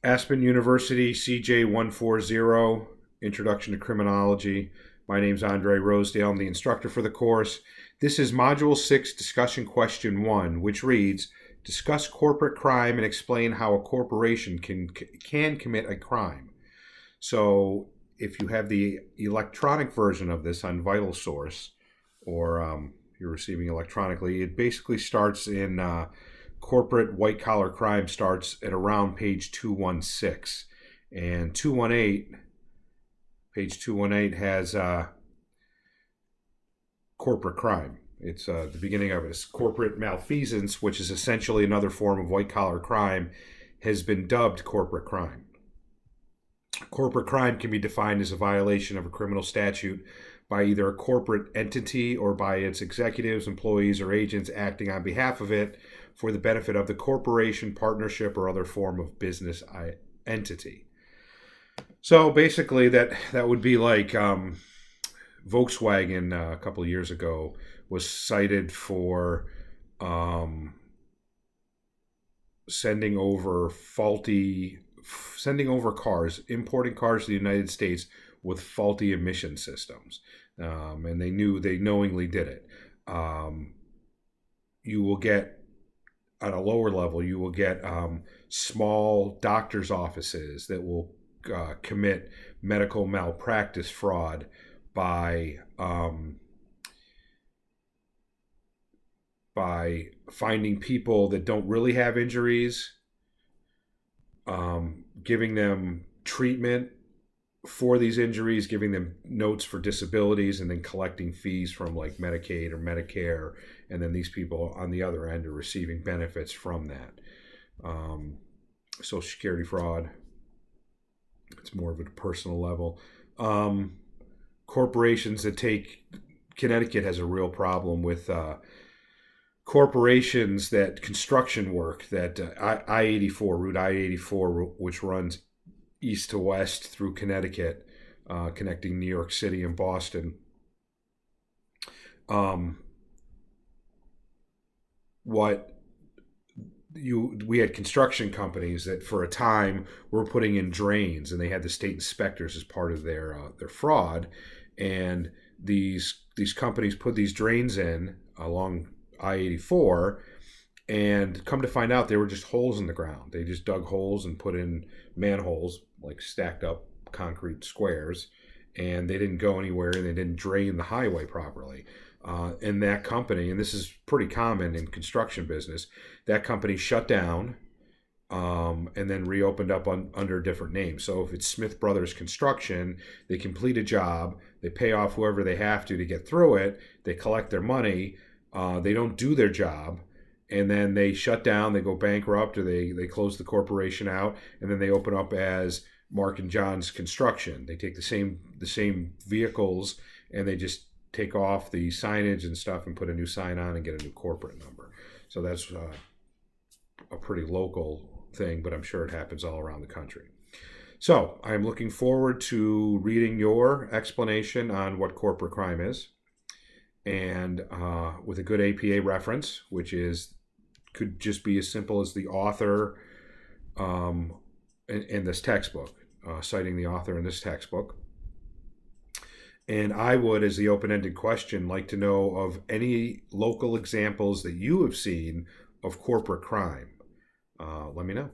Aspen University, CJ140, Introduction to Criminology. My name's Andre Rosedale. I'm the instructor for the course. This is Module 6, Discussion Question 1, which reads, discuss corporate crime and explain how a corporation can commit a crime. So if you have the electronic version of this on Vital Source, or you're receiving electronically, it basically starts in corporate white collar crime starts at around page 216, and 218, page 218 has corporate crime. It's the beginning of it is corporate malfeasance, which is essentially another form of white collar crime, has been dubbed corporate crime. Corporate crime can be defined as a violation of a criminal statute by either a corporate entity or by its executives, employees, or agents acting on behalf of it for the benefit of the corporation, partnership, or other form of business entity. So basically, that would be like Volkswagen a couple of years ago was cited for sending over cars, importing cars to the United States with faulty emission systems, and they knowingly did it. You will get, on a lower level, you will get small doctors' offices that will commit medical malpractice fraud by finding people that don't really have injuries, giving them treatment for these injuries, giving them notes for disabilities, and then collecting fees from like Medicaid or Medicare, and then these people on the other end are receiving benefits from that. Social Security fraud, it's more of a personal level. Corporations that take, Connecticut has a real problem with corporations that construction work, that I-84, Route I-84, which runs east to west through Connecticut, connecting New York City and Boston. We had construction companies that for a time were putting in drains, and they had the state inspectors as part of their fraud, and these companies put these drains in along I-84, and come to find out they were just holes in the ground. They just dug holes and put in manholes, like stacked up concrete squares, and they didn't go anywhere, and they didn't drain the highway properly. And that company, and this is pretty common in construction business, that company shut down, and then reopened up under a different name. So if it's Smith Brothers Construction, they complete a job, they pay off whoever they have to get through it, they collect their money, they don't do their job, and then they shut down, they go bankrupt, or they close the corporation out, and then they open up as Mark and John's Construction. They take the same vehicles, and they just take off the signage and stuff and put a new sign on and get a new corporate number. So that's a pretty local thing, but I'm sure it happens all around the country. So I'm looking forward to reading your explanation on what corporate crime is, and with a good APA reference, which could just be as simple as the author in this textbook, citing the author in this textbook. And I would, as the open-ended question, like to know of any local examples that you have seen of corporate crime. Let me know.